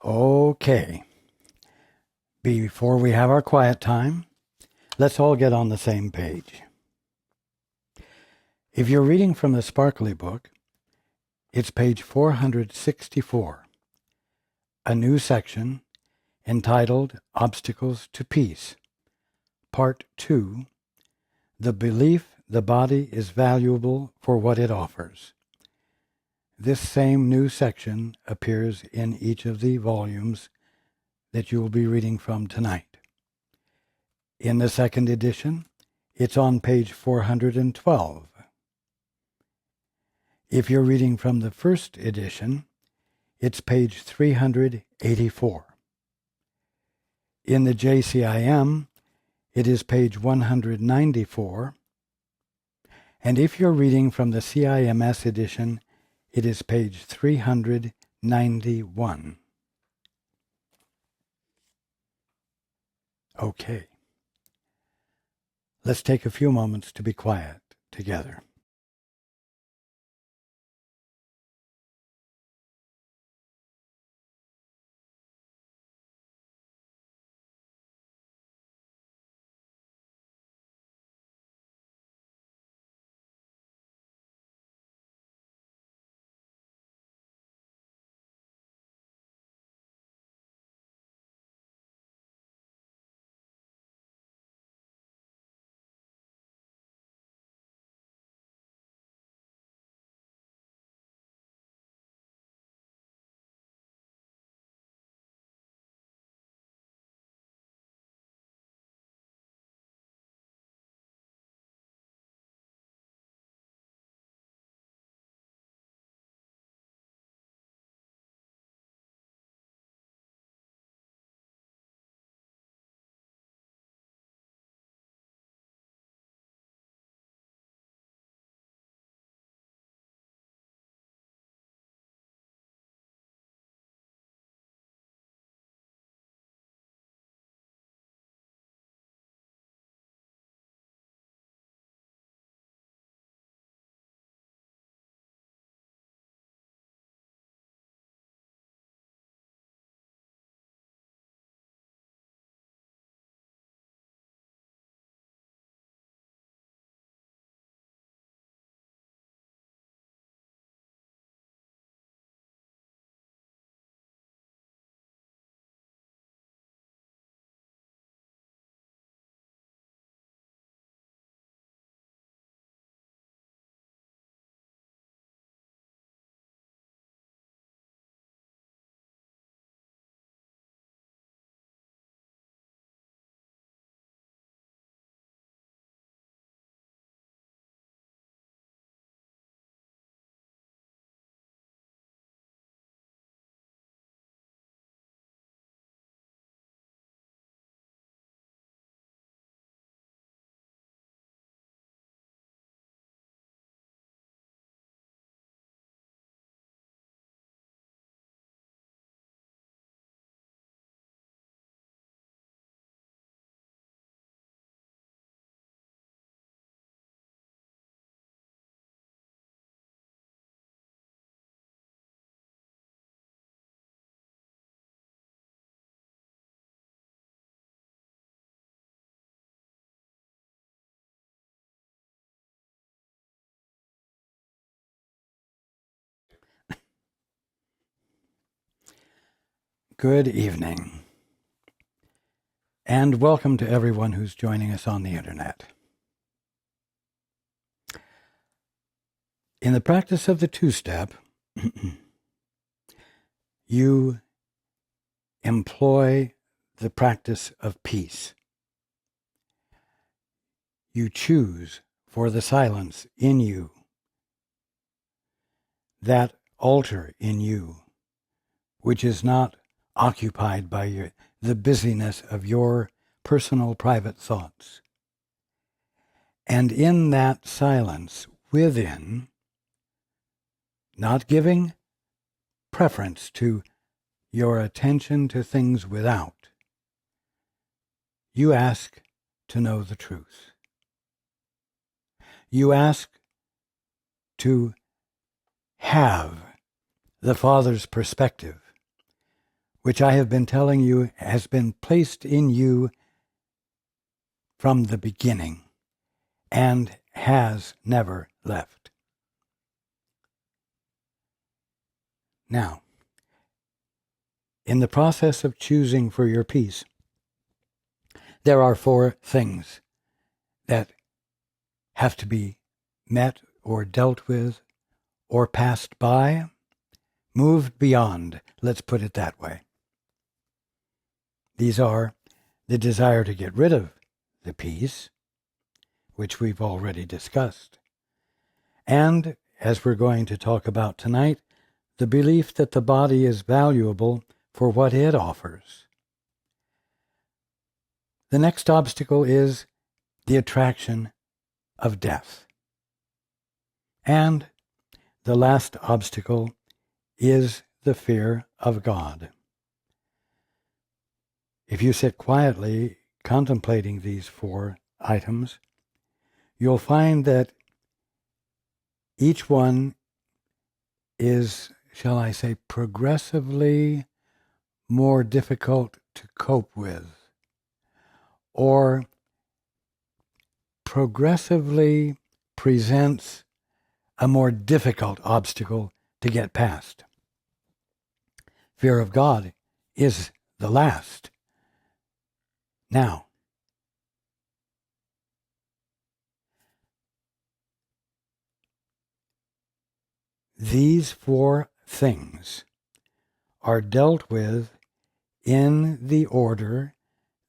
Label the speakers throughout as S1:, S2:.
S1: Okay. Before we have our quiet time, let's all get on the same page. If you're reading from the Sparkly Book, it's page 464, a new section entitled Obstacles to Peace, Part 2, The Belief the Body is Valuable for What It Offers. This same new section appears in each of the volumes that you will be reading from tonight. In the second edition, it's on page 412. If you're reading from the first edition, it's page 384. In the JCIM, it is page 194. And if you're reading from the CIMS edition, it is page 391. Okay. Let's take a few moments to be quiet together. Good evening, and welcome to everyone who's joining us on the internet. In the practice of the two-step, you employ the practice of peace. You choose for the silence in you, that altar in you, which is not occupied by the busyness of your personal private thoughts. And in that silence within, not giving preference to your attention to things without, you ask to know the truth. You ask to have the Father's perspective, which I have been telling you has been placed in you from the beginning and has never left. Now, in the process of choosing for your peace, there are 4 things that have to be met or dealt with or passed by, moved beyond, let's put it that way. These are the desire to get rid of the peace, which we've already discussed, and, as we're going to talk about tonight, the belief that the body is valuable for what it offers. The next obstacle is the attraction of death. And the last obstacle is the fear of God. If you sit quietly contemplating these 4 items, you'll find that each one is, shall I say, progressively more difficult to cope with, or progressively presents a more difficult obstacle to get past. Fear of God is the last. Now, these 4 things are dealt with in the order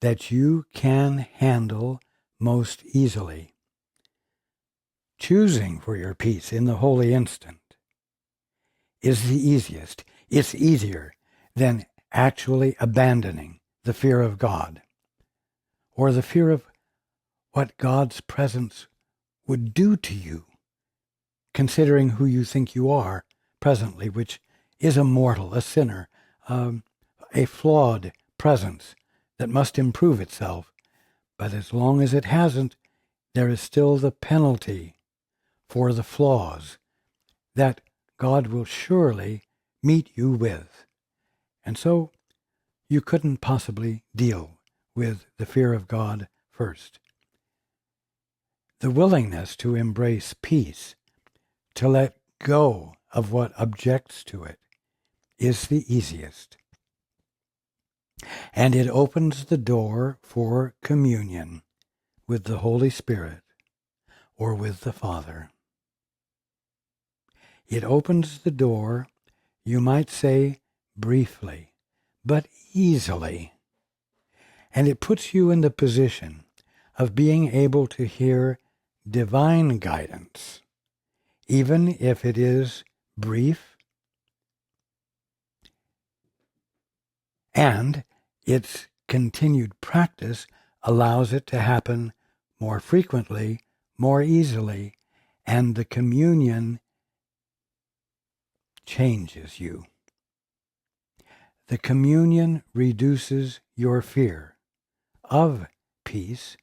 S1: that you can handle most easily. Choosing for your peace in the holy instant is the easiest. It's easier than actually abandoning the fear of God, or the fear of what God's presence would do to you, considering who you think you are presently, which is a mortal, a sinner, a flawed presence that must improve itself. But as long as it hasn't, there is still the penalty for the flaws that God will surely meet you with. And so you couldn't possibly deal with the fear of God first. The willingness to embrace peace, to let go of what objects to it, is the easiest. And it opens the door for communion with the Holy Spirit or with the Father. It opens the door, you might say, briefly, but easily. And it puts you in the position of being able to hear divine guidance, even if it is brief, and its continued practice allows it to happen more frequently, more easily, and the communion changes you. The communion reduces your fear of peace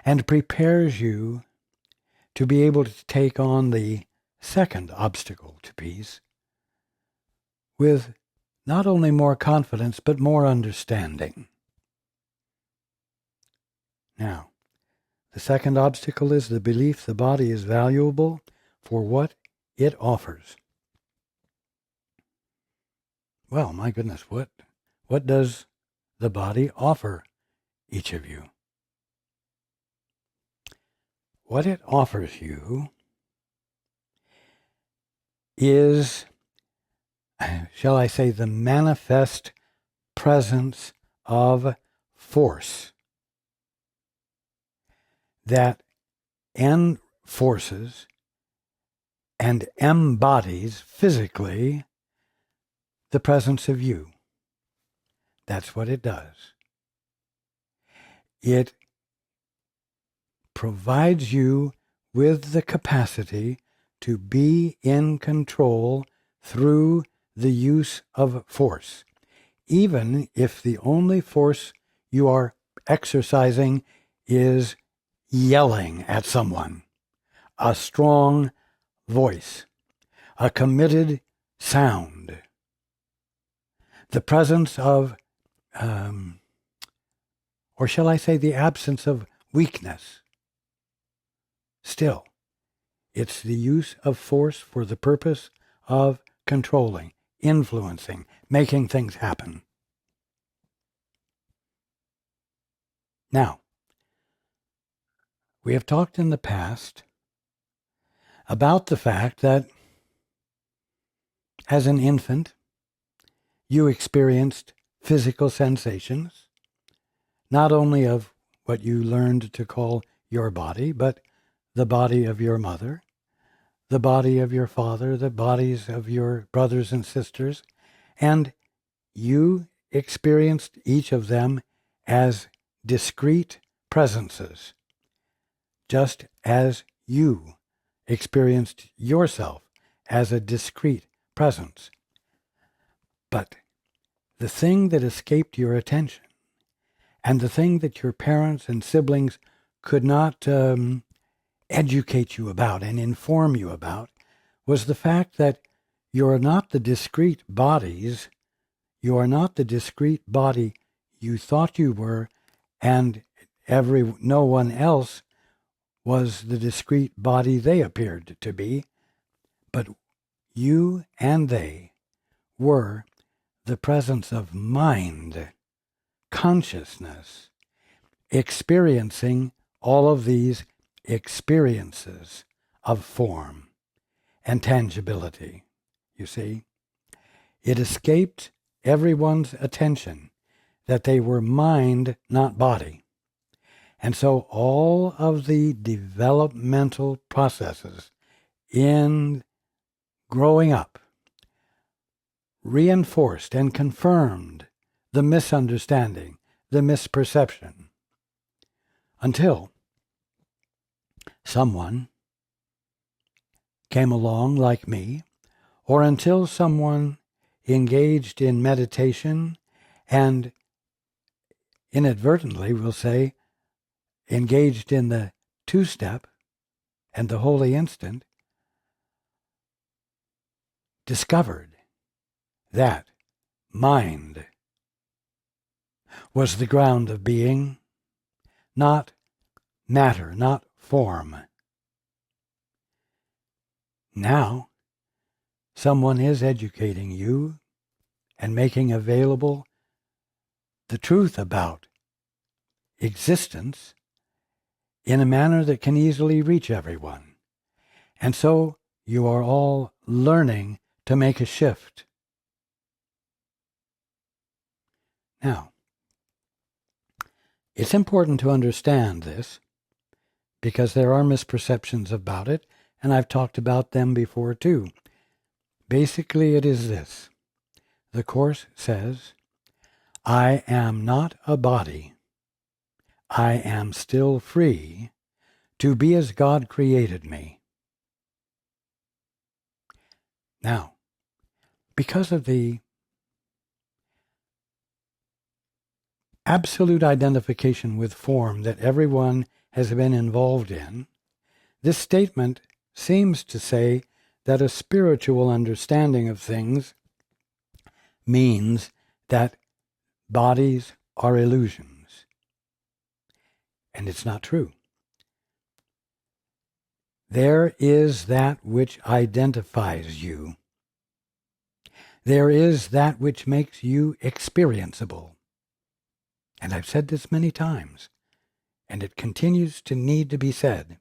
S1: and prepares you to be able to take on the second obstacle to peace with not only more confidence but more understanding. Now, the second obstacle is the belief the body is valuable for what it offers. Well, my goodness, what does the body offer each of you? What it offers you is, shall I say, the manifest presence of force that enforces and embodies physically the presence of you. That's what it does. It provides you with the capacity to be in control through the use of force, even if the only force you are exercising is yelling at someone, a strong voice, a committed sound. the presence of, or shall I say the absence of weakness. Still, it's the use of force for the purpose of controlling, influencing, making things happen. Now, we have talked in the past about the fact that as an infant, you experienced physical sensations, not only of what you learned to call your body, but the body of your mother, the body of your father, the bodies of your brothers and sisters, and you experienced each of them as discrete presences, just as you experienced yourself as a discrete presence. But the thing that escaped your attention, and the thing that your parents and siblings could not educate you about and inform you about, was the fact that you are not the discrete bodies, you are not the discrete body you thought you were, and no one else was the discrete body they appeared to be, but you and they were the presence of mind, consciousness, experiencing all of these experiences of form and tangibility. You see, it escaped everyone's attention that they were mind, not body. And so all of the developmental processes in growing up reinforced and confirmed the misunderstanding, the misperception, until someone came along like me, or until someone engaged in meditation and inadvertently, we'll say, engaged in the two-step and the holy instant, discovered that mind was the ground of being, not matter, not form. Now, someone is educating you and making available the truth about existence in a manner that can easily reach everyone. And so you are all learning to make a shift. Now, it's important to understand this because there are misperceptions about it, and I've talked about them before too. Basically, it is this. The Course says, I am not a body. I am still free to be as God created me. Now, because of the absolute identification with form that everyone has been involved in, this statement seems to say that a spiritual understanding of things means that bodies are illusions. And it's not true. There is that which identifies you. There is that which makes you experienceable. And I've said this many times, and it continues to need to be said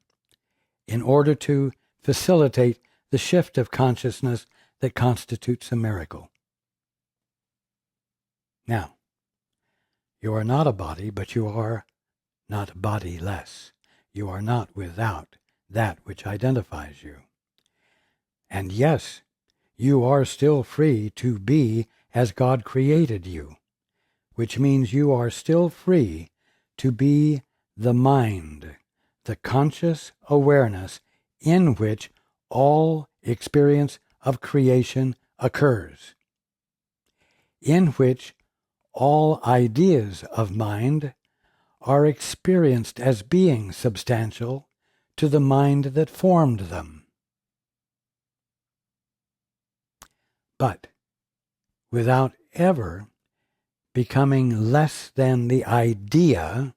S1: in order to facilitate the shift of consciousness that constitutes a miracle. Now, you are not a body, but you are not bodiless. You are not without that which identifies you. And yes, you are still free to be as God created you, which means you are still free to be the mind, the conscious awareness in which all experience of creation occurs, in which all ideas of mind are experienced as being substantial to the mind that formed them. But without ever becoming less than the idea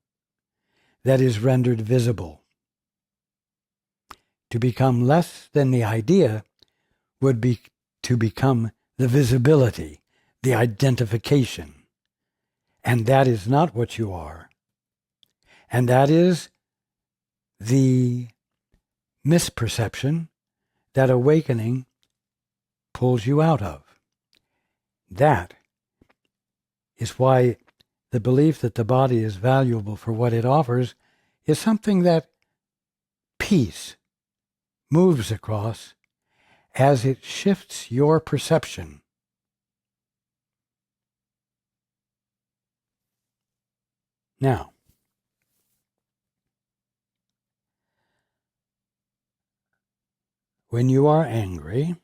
S1: that is rendered visible. To become less than the idea would be to become the visibility, the identification. And that is not what you are. And that is the misperception that awakening pulls you out of. That is why the belief that the body is valuable for what it offers is something that peace moves across as it shifts your perception. Now, when you are angry,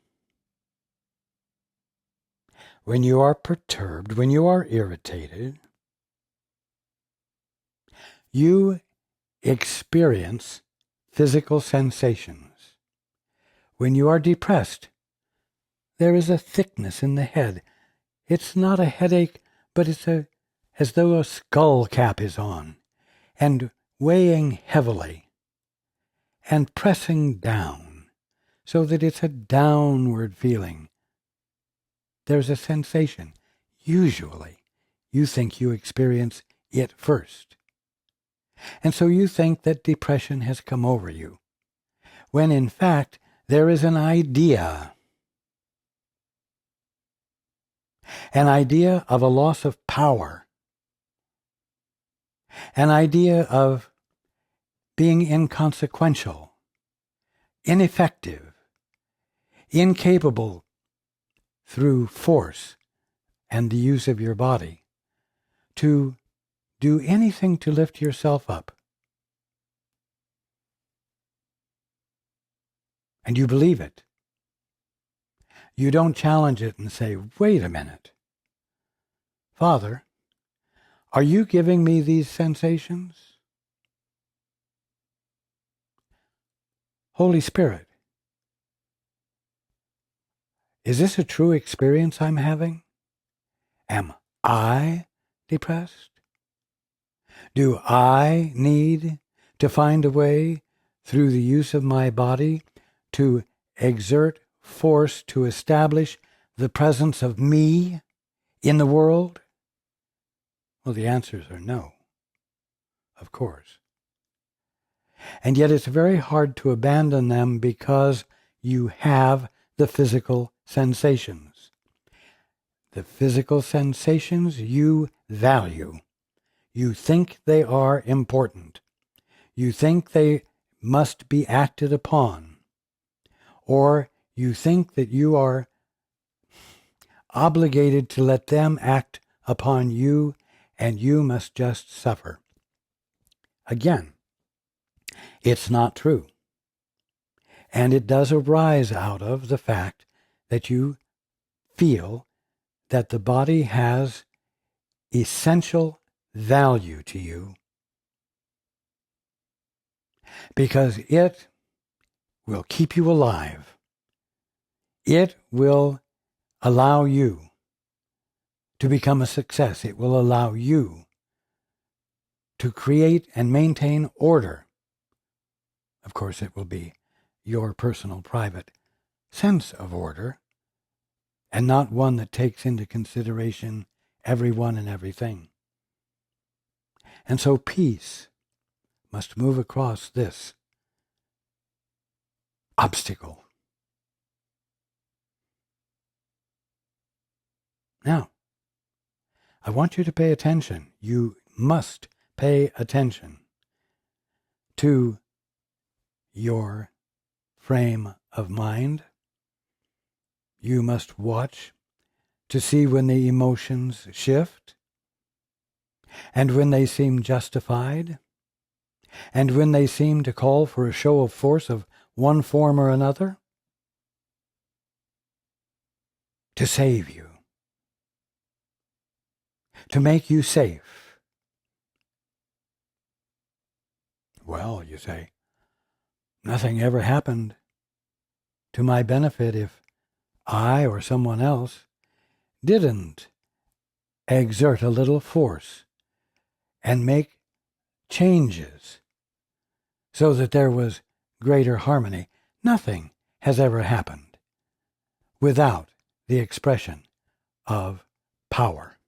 S1: when you are perturbed, when you are irritated, you experience physical sensations. When you are depressed, there is a thickness in the head. It's not a headache, but it's as though a skull cap is on, and weighing heavily, and pressing down, so that it's a downward feeling. There's a sensation. Usually, you think you experience it first. And so you think that depression has come over you, when in fact there is an idea of a loss of power, an idea of being inconsequential, ineffective, incapable through force and the use of your body to do anything to lift yourself up. And you believe it. You don't challenge it and say, wait a minute. Father, are you giving me these sensations? Holy Spirit, is this a true experience I'm having? Am I depressed? Do I need to find a way through the use of my body to exert force to establish the presence of me in the world? Well, the answers are no, of course. And yet it's very hard to abandon them because you have the physical sensations. The physical sensations you value. You think they are important. You think they must be acted upon. Or you think that you are obligated to let them act upon you, and you must just suffer. Again, it's not true. And it does arise out of the fact that you feel that the body has essential value to you because it will keep you alive. It will allow you to become a success. It will allow you to create and maintain order. Of course, it will be your personal, private sense of order, and not one that takes into consideration everyone and everything. And so peace must move across this obstacle. Now, I want you to pay attention. You must pay attention to your frame of mind. You must watch to see when the emotions shift, and when they seem justified, and when they seem to call for a show of force of one form or another to save you, to make you safe. Well, you say, nothing ever happened to my benefit if I or someone else didn't exert a little force and make changes so that there was greater harmony. Nothing has ever happened without the expression of power,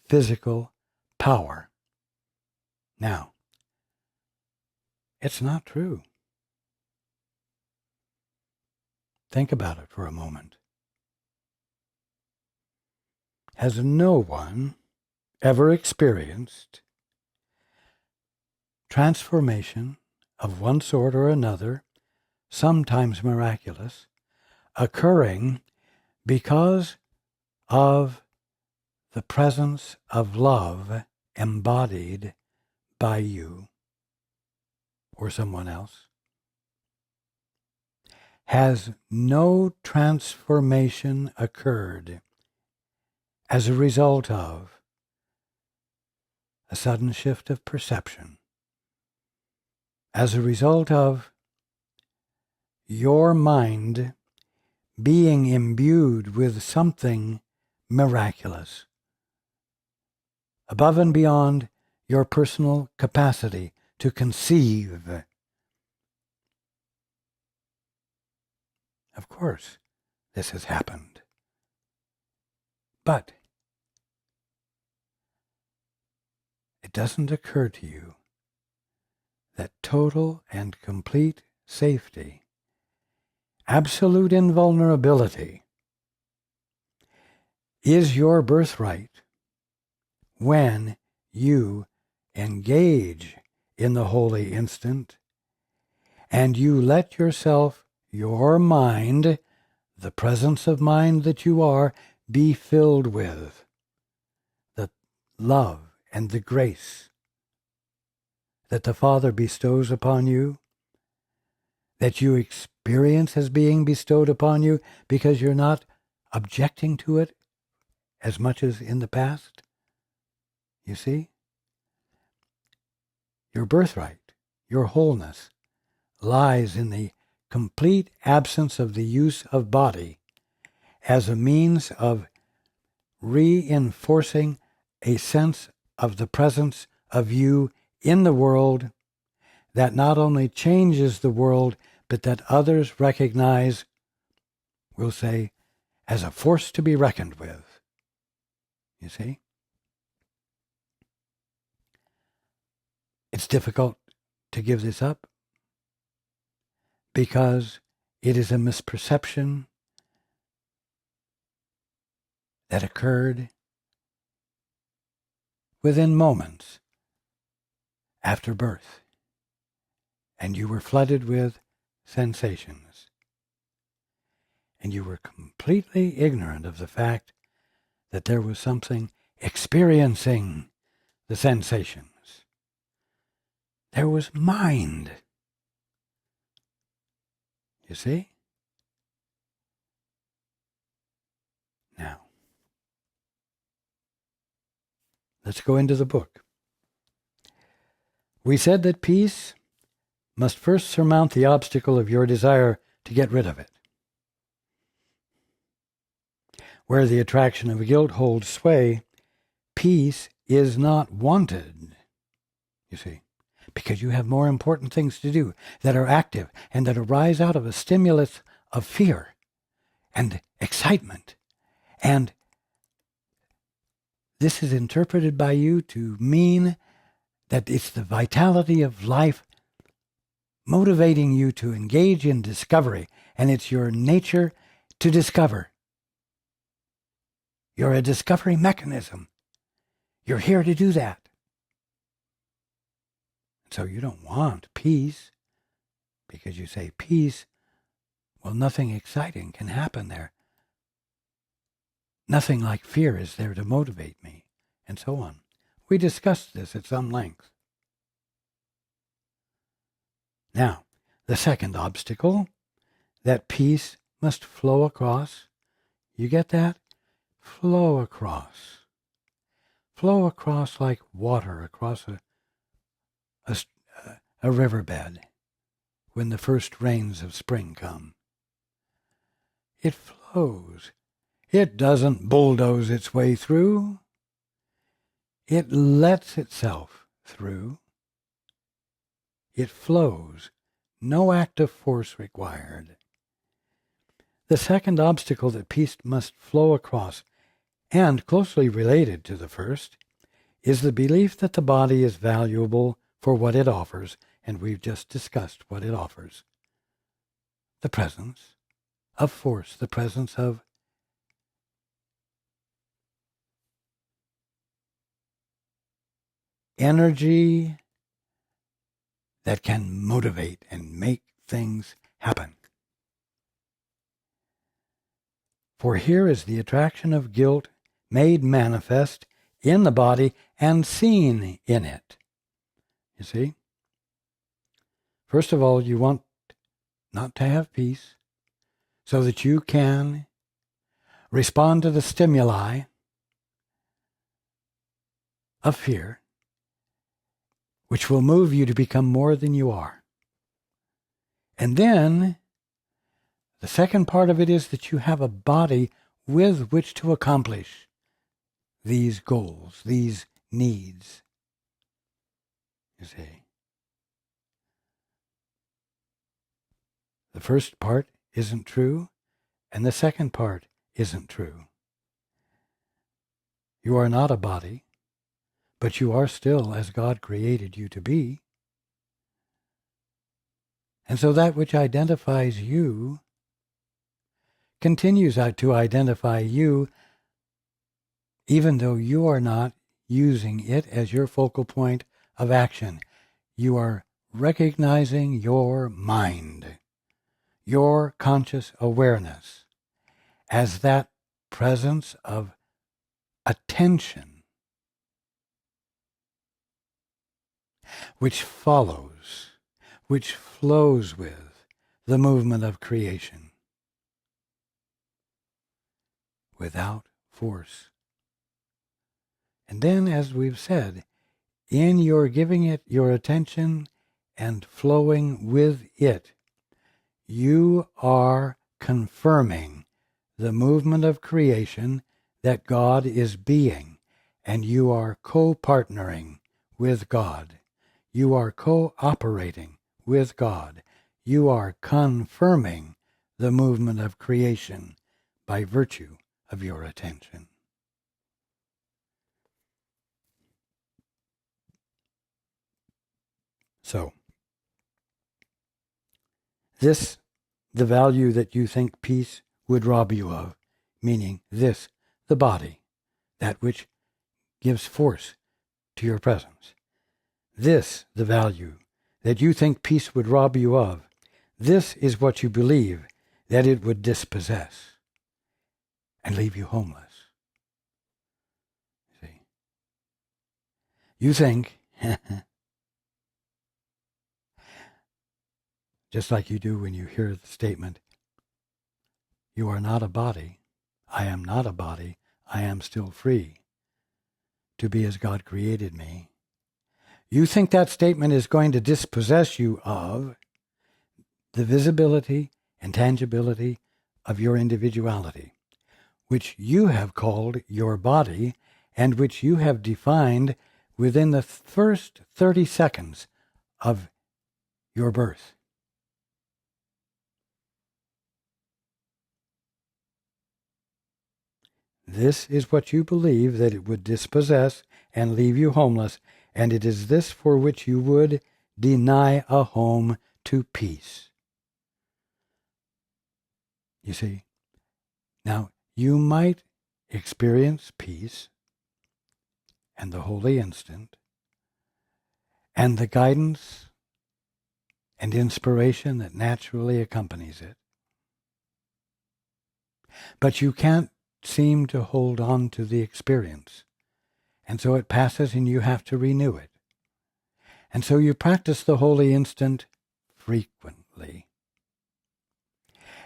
S1: physical power. Now, it's not true. Think about it for a moment. Has no one ever experienced transformation of one sort or another, sometimes miraculous, occurring because of the presence of love embodied by you or someone else? Has no transformation occurred as a result of a sudden shift of perception, as a result of your mind being imbued with something miraculous, above and beyond your personal capacity to conceive? Of course, this has happened. But it doesn't occur to you that total and complete safety, absolute invulnerability, is your birthright when you engage in the holy instant and you let yourself, your mind, the presence of mind that you are, be filled with the love and the grace that the Father bestows upon you, that you experience as being bestowed upon you because you're not objecting to it as much as in the past. You see? Your birthright, your wholeness, lies in the complete absence of the use of body as a means of reinforcing a sense of the presence of you in the world that not only changes the world, but that others recognize, we'll say, as a force to be reckoned with. You see? It's difficult to give this up because it is a misperception that occurred within moments after birth, and you were flooded with sensations, and you were completely ignorant of the fact that there was something experiencing the sensations. There was mind. You see? Now, let's go into the book. We said that peace must first surmount the obstacle of your desire to get rid of it. Where the attraction of guilt holds sway, peace is not wanted, you see, because you have more important things to do that are active and that arise out of a stimulus of fear and excitement. And this is interpreted by you to mean that it's the vitality of life motivating you to engage in discovery, and it's your nature to discover. You're a discovery mechanism. You're here to do that. So you don't want peace because you say peace, well, nothing exciting can happen there. Nothing like fear is there to motivate me, and so on. We discussed this at some length. Now, the second obstacle, that peace must flow across. You get that? Flow across. Flow across like water across a riverbed when the first rains of spring come. It flows. It doesn't bulldoze its way through. It lets itself through. It flows. No active force required. The second obstacle that peace must flow across, and closely related to the first, is the belief that the body is valuable for what it offers, and we've just discussed what it offers. The presence of force, the presence of energy that can motivate and make things happen. For here is the attraction of guilt made manifest in the body and seen in it. You see? First of all, you want not to have peace so that you can respond to the stimuli of fear, which will move you to become more than you are. And then the second part of it is that you have a body with which to accomplish these goals, these needs. You see. The first part isn't true, and the second part isn't true. You are not a body, but you are still as God created you to be. And so that which identifies you continues to identify you, even though you are not using it as your focal point of action. You are recognizing your mind, your conscious awareness, as that presence of attention which follows, which flows with the movement of creation without force. And then, as we've said, in your giving it your attention and flowing with it, you are confirming the movement of creation that God is being, and you are co-partnering with God. You are cooperating with God. You are confirming the movement of creation by virtue of your attention. So, this, the value that you think peace would rob you of, meaning this, the body, that which gives force to your presence. This, the value that you think peace would rob you of, this is what you believe that it would dispossess and leave you homeless. See? You think, just like you do when you hear the statement, you are not a body, I am not a body, I am still free to be as God created me. You think that statement is going to dispossess you of the visibility and tangibility of your individuality, which you have called your body and which you have defined within the first 30 seconds of your birth. This is what you believe that it would dispossess and leave you homeless, and it is this for which you would deny a home to peace. You see, now you might experience peace and the holy instant and the guidance and inspiration that naturally accompanies it, but you can't seem to hold on to the experience, and so it passes and you have to renew it. And so you practice the holy instant frequently.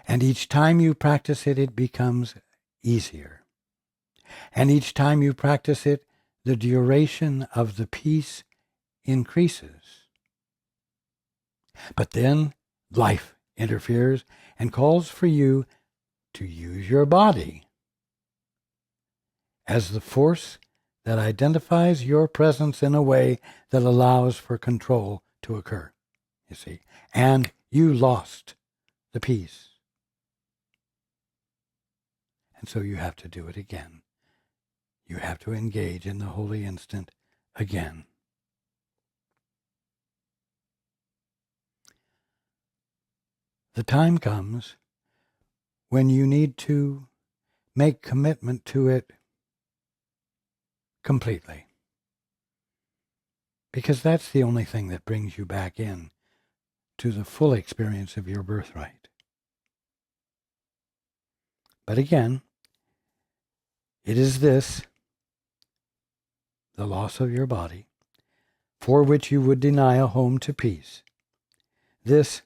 S1: And each time you practice it, it becomes easier. And each time you practice it, the duration of the peace increases. But then life interferes and calls for you to use your body as the force that identifies your presence in a way that allows for control to occur, you see. And you lost the peace. And so you have to do it again. You have to engage in the holy instant again. The time comes when you need to make commitment to it completely. Because that's the only thing that brings you back in to the full experience of your birthright. But again, it is this, the loss of your body, for which you would deny a home to peace. This,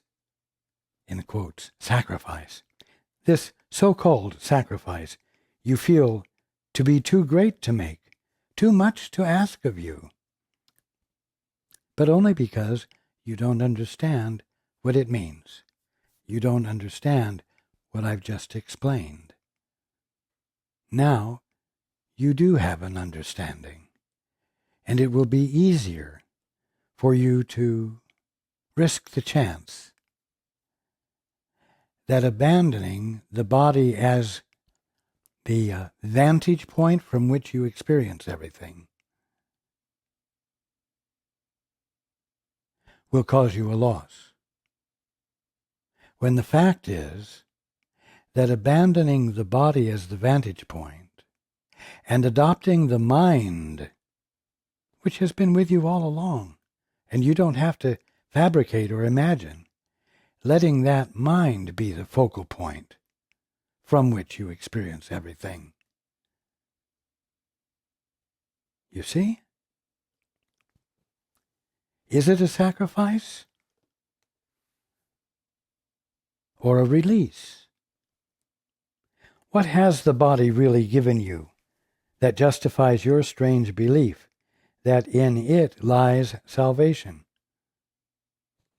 S1: in quotes, sacrifice, this so-called sacrifice, you feel to be too great to make, too much to ask of you. But only because you don't understand what it means. You don't understand what I've just explained. Now, you do have an understanding, and it will be easier for you to risk the chance that abandoning the body as the vantage point from which you experience everything will cause you a loss. When the fact is that abandoning the body as the vantage point and adopting the mind, which has been with you all along, and you don't have to fabricate or imagine, letting that mind be the focal point from which you experience everything. You see? Is it a sacrifice or a release? What has the body really given you that justifies your strange belief that in it lies salvation?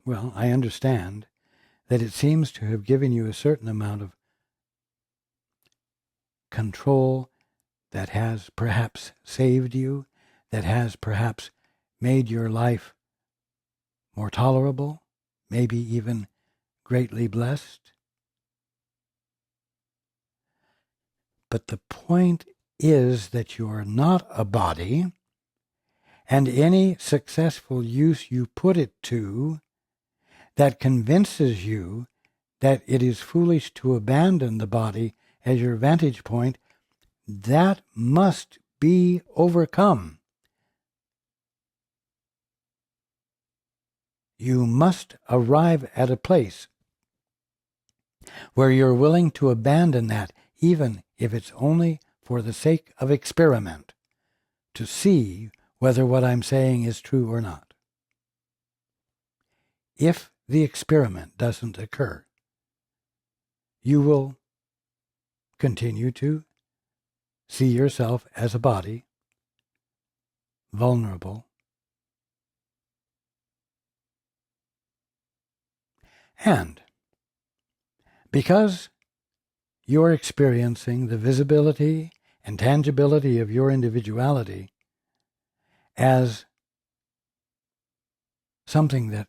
S1: Well, I understand that it seems to have given you a certain amount of control that has perhaps saved you, that has perhaps made your life more tolerable, maybe even greatly blessed. But the point is that you are not a body, and any successful use you put it to that convinces you that it is foolish to abandon the body as your vantage point, that must be overcome. You must arrive at a place where you're willing to abandon that, even if it's only for the sake of experiment, to see whether what I'm saying is true or not. If the experiment doesn't occur, you will continue to see yourself as a body, vulnerable, and because you're experiencing the visibility and tangibility of your individuality as something that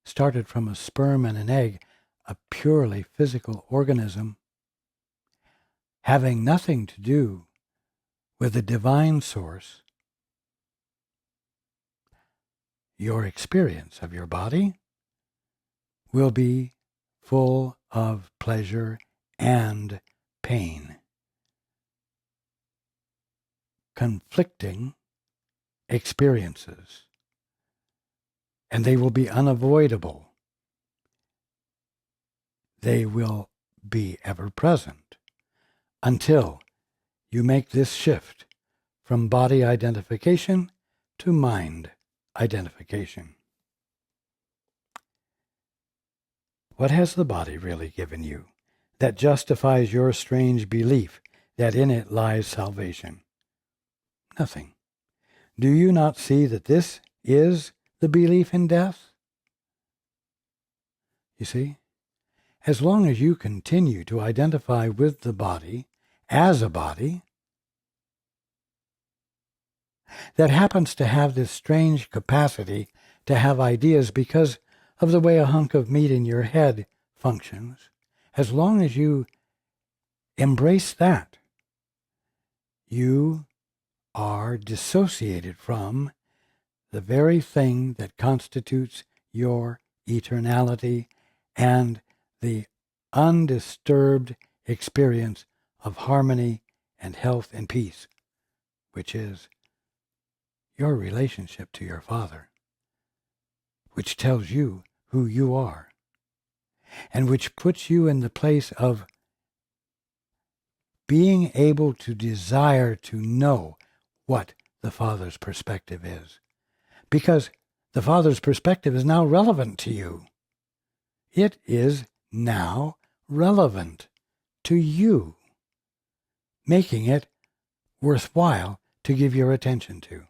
S1: started from a sperm and an egg, a purely physical organism, having nothing to do with the divine source, your experience of your body will be full of pleasure and pain, conflicting experiences, and they will be unavoidable. They will be ever present until you make this shift from body identification to mind identification. What has the body really given you that justifies your strange belief that in it lies salvation? Nothing. Do you not see that this is the belief in death? You see, as long as you continue to identify with the body as a body, that happens to have this strange capacity to have ideas because of the way a hunk of meat in your head functions, as long as you embrace that, you are dissociated from the very thing that constitutes your eternality and the undisturbed experience of harmony and health and peace, which is your relationship to your Father, which tells you who you are, and which puts you in the place of being able to desire to know what the Father's perspective is. Because the Father's perspective is now relevant to you. It is now relevant to you, making it worthwhile to give your attention to.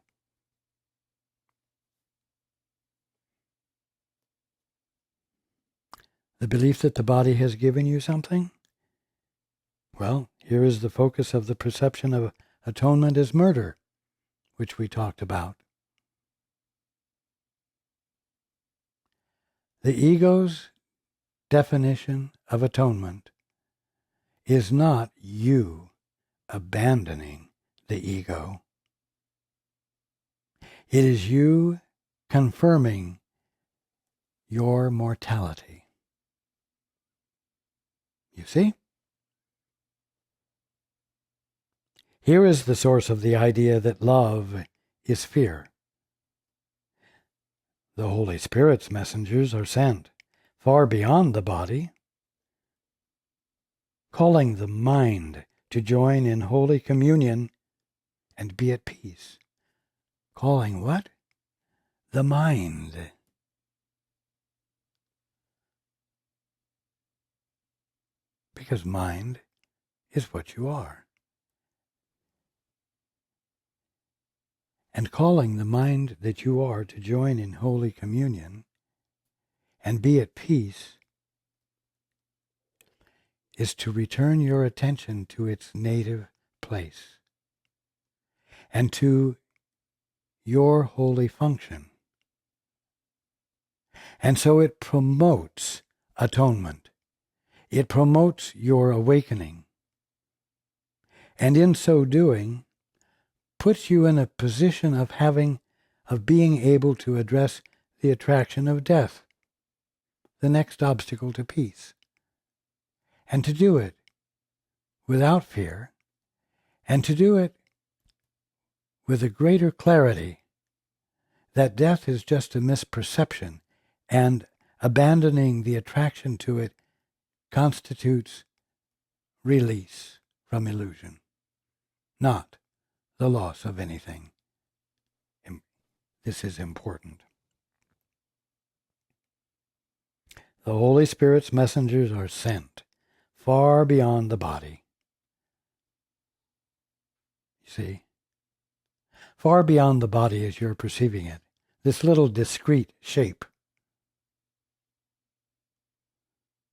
S1: The belief that the body has given you something? Well, here is the focus of the perception of atonement as murder, which we talked about. The ego's definition of atonement is not you abandoning the ego. It is you confirming your mortality. You see? Here is the source of the idea that love is fear. The Holy Spirit's messengers are sent far beyond the body, calling the mind to join in holy communion and be at peace. Calling what? The mind. Because mind is what you are. And calling the mind that you are to join in holy communion and be at peace is to return your attention to its native place and to your holy function. And so it promotes atonement. It promotes your awakening. And in so doing, puts you in a position of being able to address the attraction of death, the next obstacle to peace. And to do it without fear, and to do it with a greater clarity that death is just a misperception, and abandoning the attraction to it constitutes release from illusion, not the loss of anything. This is important. The Holy Spirit's messengers are sent far beyond the body. You see? Far beyond the body as you're perceiving it, this little discrete shape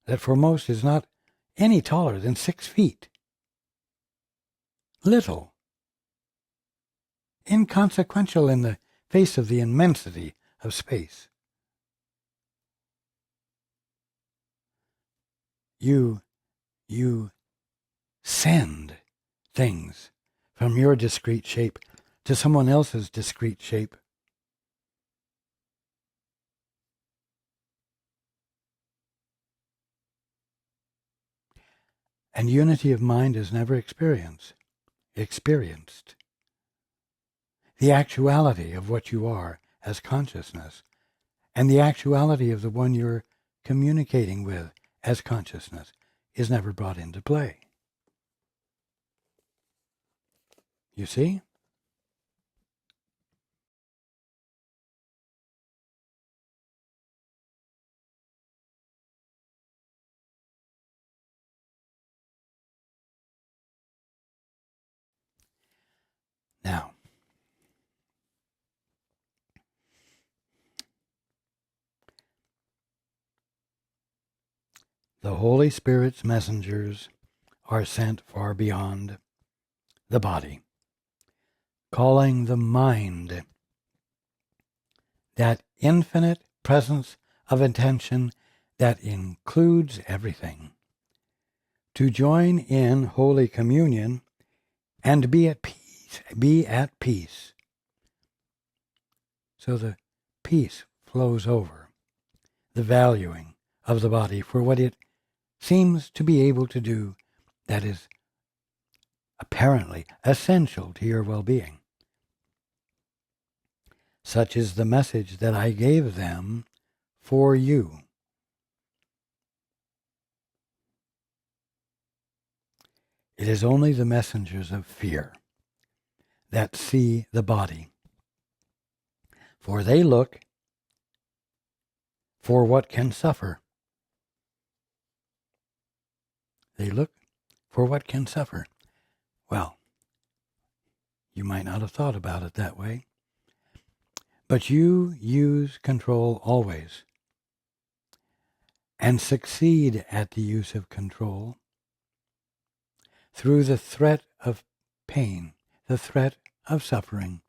S1: that for most is not any taller than 6 feet. Little. Inconsequential in the face of the immensity of space. You send things from your discrete shape to someone else's discrete shape. And unity of mind is never experienced. The actuality of what you are as consciousness, and the actuality of the one you're communicating with as consciousness is never brought into play. You see? Now, the Holy Spirit's messengers are sent far beyond the body. calling the mind, that infinite presence of intention that includes everything, to join in Holy Communion and be at peace. So the peace flows over the valuing of the body for what it seems to be able to do that is apparently essential to your well-being. Such is the message that I gave them for you. It is only the messengers of fear that see the body, for they look for what can suffer. They look for what can suffer. Well, you might not have thought about it that way, but you use control always and succeed at the use of control through the threat of pain, the threat of suffering,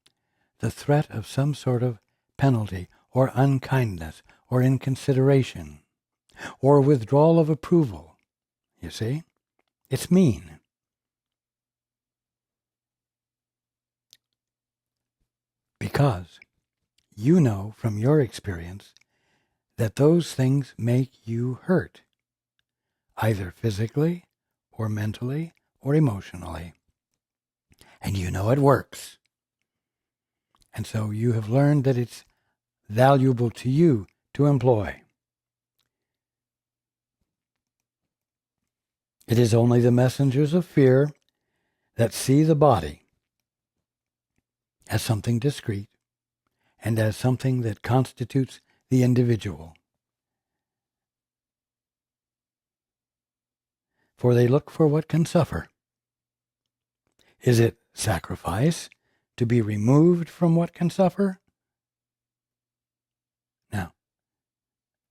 S1: the threat of some sort of penalty or unkindness or inconsideration or withdrawal of approval. You see? It's mean. Because you know from your experience that those things make you hurt, either physically or mentally or emotionally. And you know it works. And so you have learned that it's valuable to you to employ. It is only the messengers of fear that see the body as something discrete and as something that constitutes the individual. For they look for what can suffer. Is it sacrifice to be removed from what can suffer? Now,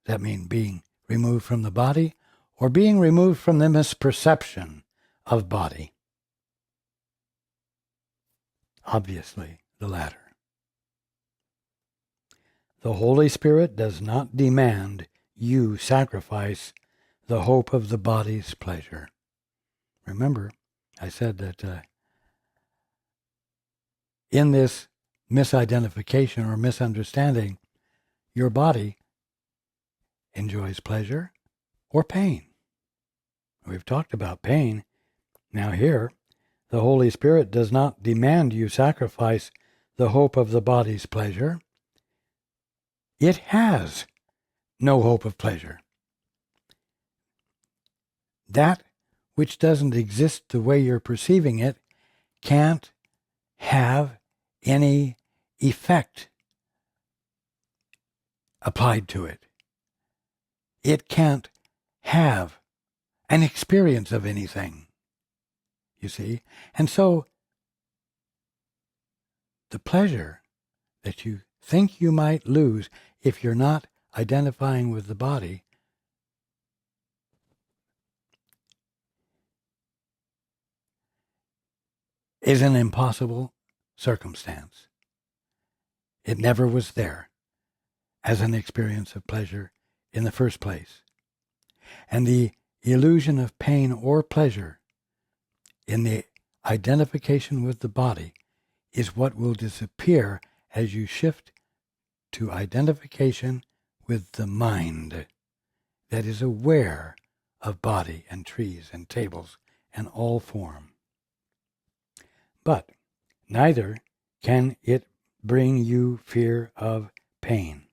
S1: does that mean being removed from the body or being removed from the misperception of body? Obviously, the latter. The Holy Spirit does not demand you sacrifice the hope of the body's pleasure. Remember, I said that in this misidentification or misunderstanding, your body enjoys pleasure or pain. We've talked about pain. Now here, the Holy Spirit does not demand you sacrifice the hope of the body's pleasure. It has no hope of pleasure. That which doesn't exist the way you're perceiving it can't have any effect applied to it. It can't have an experience of anything, you see. And so the pleasure that you think you might lose if you're not identifying with the body is an impossible circumstance. It never was there as an experience of pleasure in the first place. And the illusion of pain or pleasure in the identification with the body is what will disappear as you shift to identification with the mind that is aware of body and trees and tables and all form. But neither can it bring you fear of pain.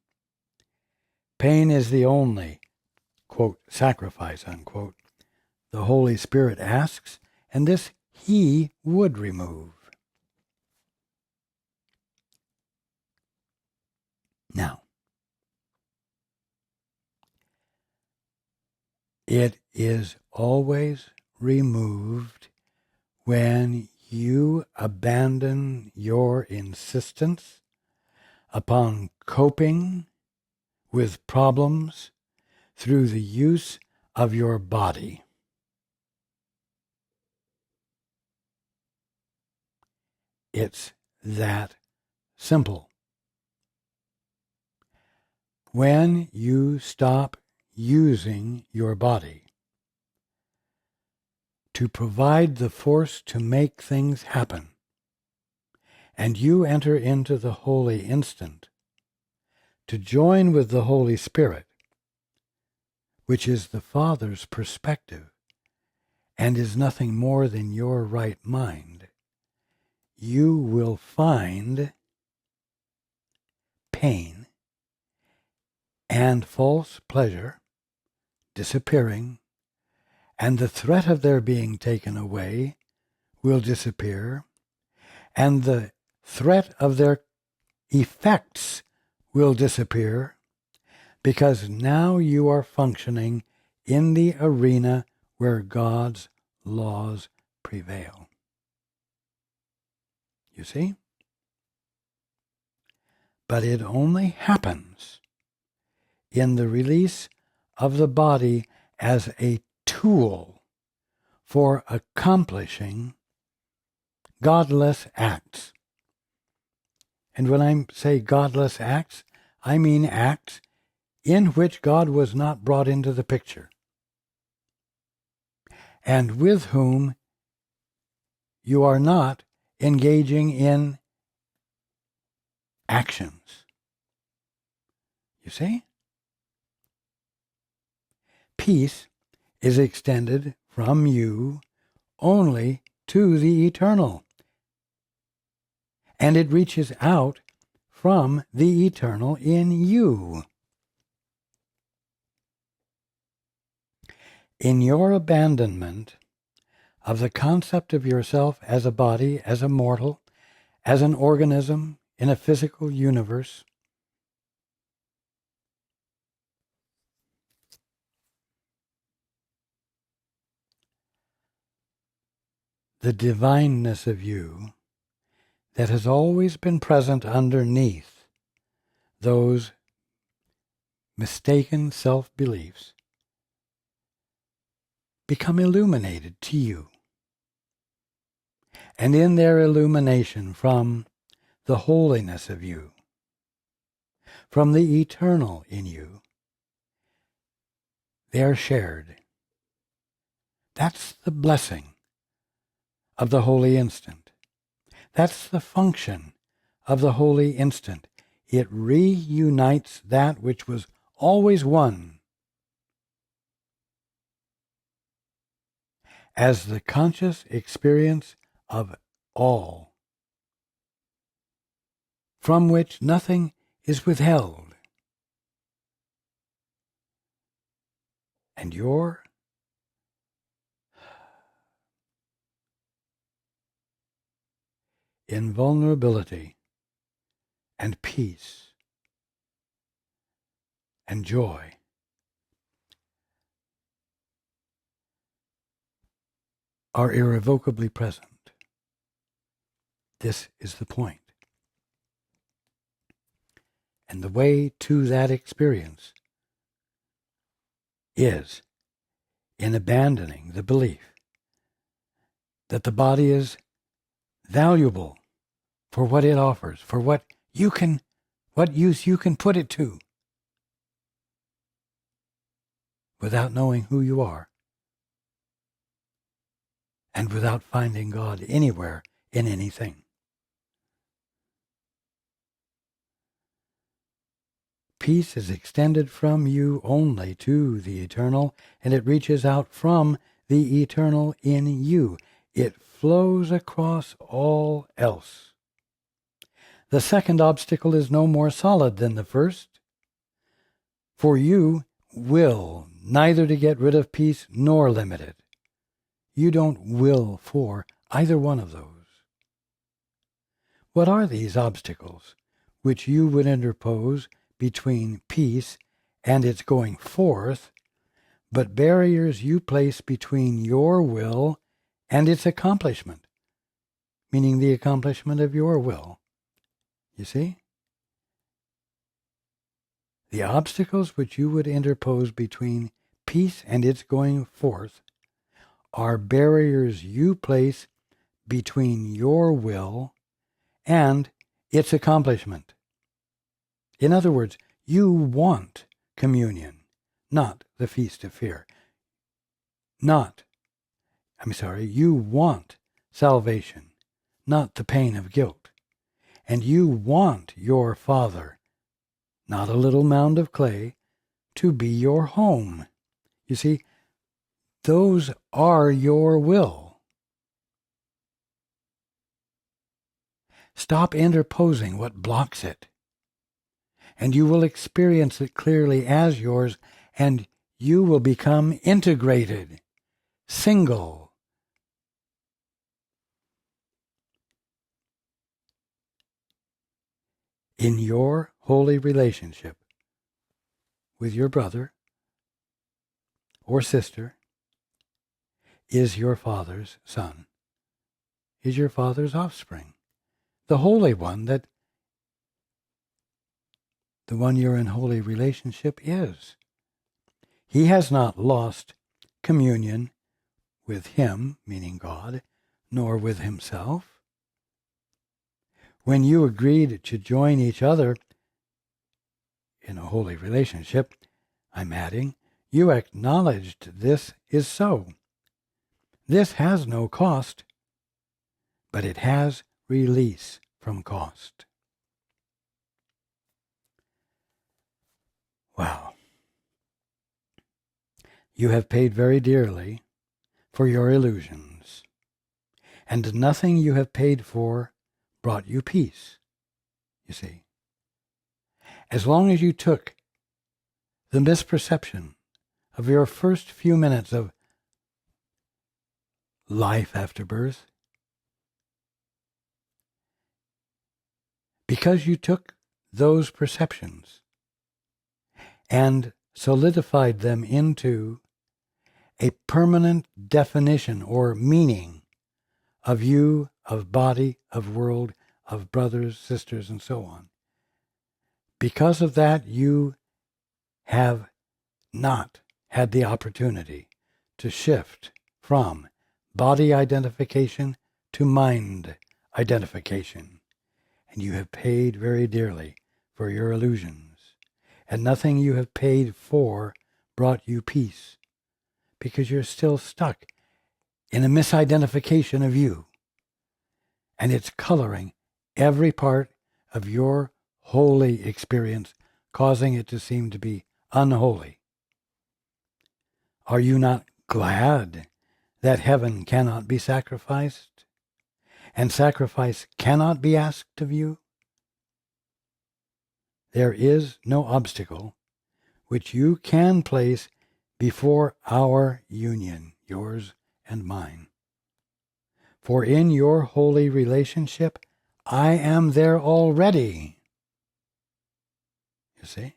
S1: Pain is the only, quote, sacrifice, unquote, the Holy Spirit asks, and this He would remove. Now, it is always removed when you abandon your insistence upon coping with problems through the use of your body. It's that simple. When you stop using your body to provide the force to make things happen, and you enter into the holy instant to join with the Holy Spirit, which is the Father's perspective and is nothing more than your right mind, you will find pain and false pleasure disappearing, and the threat of their being taken away will disappear, and the threat of their effects will disappear, because now you are functioning in the arena where God's laws prevail. You see? But it only happens in the release of the body as a tool for accomplishing godless acts. And when I say godless acts, I mean acts in which God was not brought into the picture, and with whom you are not engaging in actions. You see? Peace is extended from you only to the eternal, and it reaches out from the eternal in you. In your abandonment of the concept of yourself as a body, as a mortal, as an organism in a physical universe, the divineness of you that has always been present underneath those mistaken self-beliefs become illuminated to you. And in their illumination from the holiness of you, from the eternal in you, they are shared. That's the blessing of the holy instant. That's the function of the holy instant. It reunites that which was always one as the conscious experience of all, from which nothing is withheld. And your invulnerability and peace and joy are irrevocably present. This is the point. And the way to that experience is in abandoning the belief that the body is valuable for what it offers, for what use you can put it to, without knowing who you are, and without finding God anywhere in anything. Peace is extended from you only to the eternal, and it reaches out from the eternal in you. It flows across all else. The second obstacle is no more solid than the first, for you will neither to get rid of peace nor limit it. You don't will for either one of those. What are these obstacles which you would interpose between peace and its going forth, but barriers you place between your will and its accomplishment, meaning the accomplishment of your will? You see? The obstacles which you would interpose between peace and its going forth are barriers you place between your will and its accomplishment. In other words, you want communion, not the feast of fear. You want salvation, not the pain of guilt. And you want your Father, not a little mound of clay, to be your home. You see, those are your will. Stop interposing what blocks it, and you will experience it clearly as yours, and you will become integrated, single. In your holy relationship with your brother or sister is your Father's Son, is your Father's offspring, the Holy One that the one you're in holy relationship is. He has not lost communion with Him, meaning God, nor with Himself. When you agreed to join each other in a holy relationship, I'm adding, you acknowledged this is so. This has no cost, but it has release from cost. Wow. You have paid very dearly for your illusions, and nothing you have paid for brought you peace, you see. As long as you took the misperception of your first few minutes of life after birth, because you took those perceptions and solidified them into a permanent definition or meaning of you, of body, of world, of brothers, sisters, and so on. Because of that, you have not had the opportunity to shift from body identification to mind identification. And you have paid very dearly for your illusions. And nothing you have paid for brought you peace, because you're still stuck in a misidentification of you. And it's coloring every part of your holy experience, causing it to seem to be unholy. Are you not glad that heaven cannot be sacrificed, and sacrifice cannot be asked of you? There is no obstacle which you can place before our union, yours and mine. For in your holy relationship, I am there already. You see?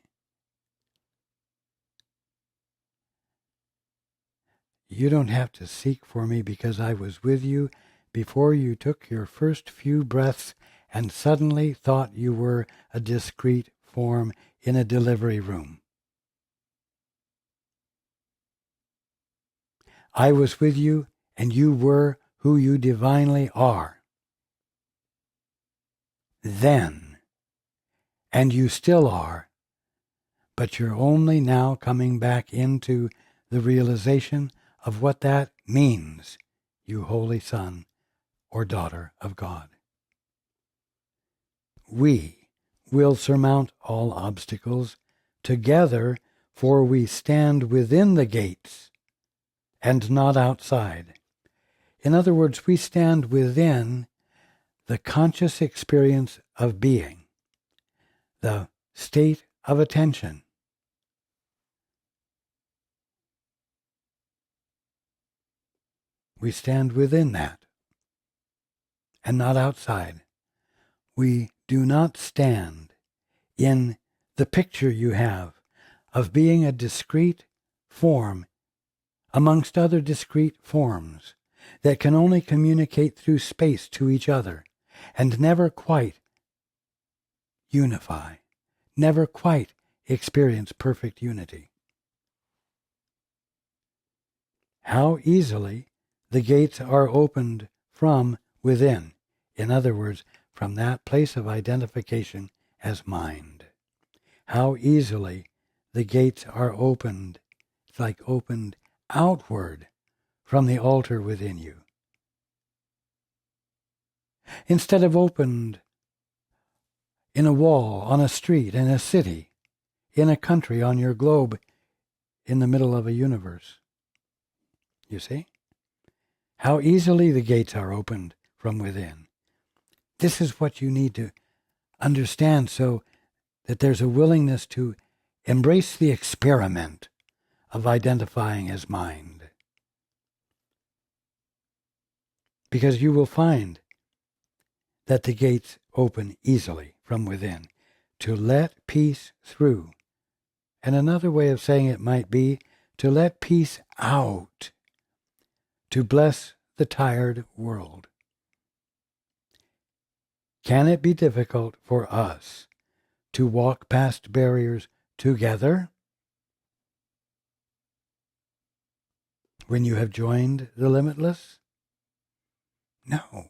S1: You don't have to seek for me, because I was with you before you took your first few breaths and suddenly thought you were a discrete form in a delivery room. I was with you, and you were who you divinely are then, and you still are, but you're only now coming back into the realization of what that means, you holy son or daughter of God. We will surmount all obstacles together, for we stand within the gates and not outside. In other words, we stand within the conscious experience of being, the state of attention. We stand within that and not outside. We do not stand in the picture you have of being a discrete form amongst other discrete forms that can only communicate through space to each other and never quite unify, never quite experience perfect unity. How easily the gates are opened from within, in other words, from that place of identification as mind. How easily the gates are opened. It's like opened outward from the altar within you, instead of opened in a wall, on a street, in a city, in a country, on your globe, in the middle of a universe. You see? How easily the gates are opened from within. This is what you need to understand, so that there's a willingness to embrace the experiment of identifying as mind. Because you will find that the gates open easily from within to let peace through. And another way of saying it might be to let peace out, to bless the tired world. Can it be difficult for us to walk past barriers together when you have joined the limitless? No.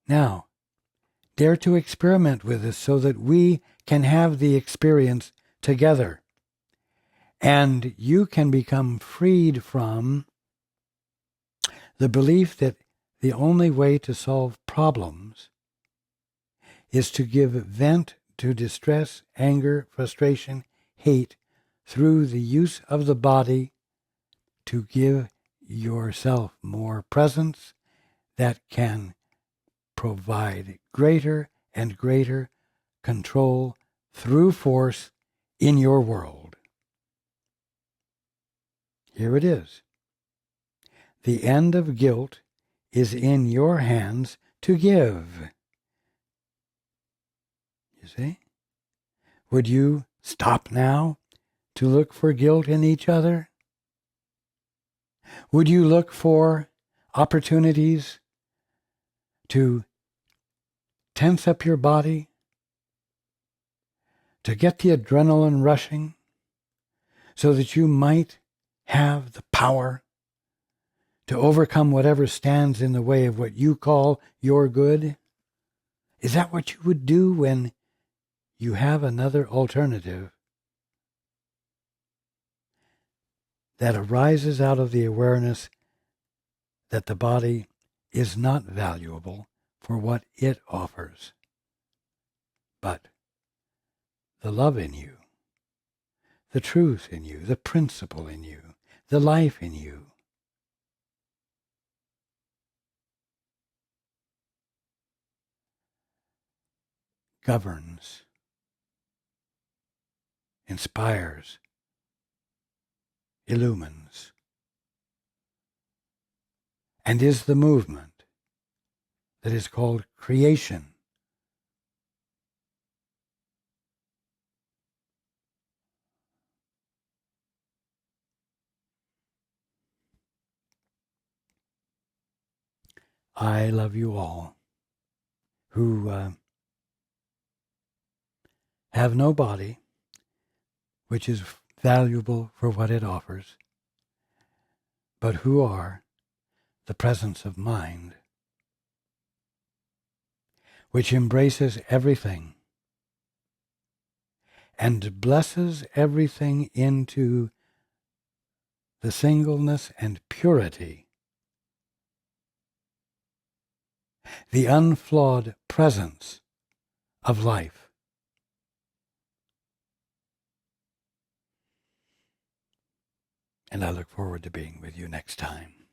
S1: Now, dare to experiment with this so that we can have the experience together. And you can become freed from the belief that the only way to solve problems is to give vent to distress, anger, frustration, hate through the use of the body to give yourself more presence that can provide greater and greater control through force in your world. Here it is. The end of guilt is in your hands to give. You see? Would you stop now to look for guilt in each other? Would you look for opportunities to tense up your body, to get the adrenaline rushing, so that you might have the power to overcome whatever stands in the way of what you call your good? Is that what you would do when you have another alternative that arises out of the awareness that the body is not valuable for what it offers, but the love in you, the truth in you, the principle in you, the life in you? Governs, inspires, illumines, and is the movement that is called creation. I love you all who have no body, which is valuable for what it offers, but who are the presence of mind, which embraces everything and blesses everything into the singleness and purity, the unflawed presence of life. And I look forward to being with you next time.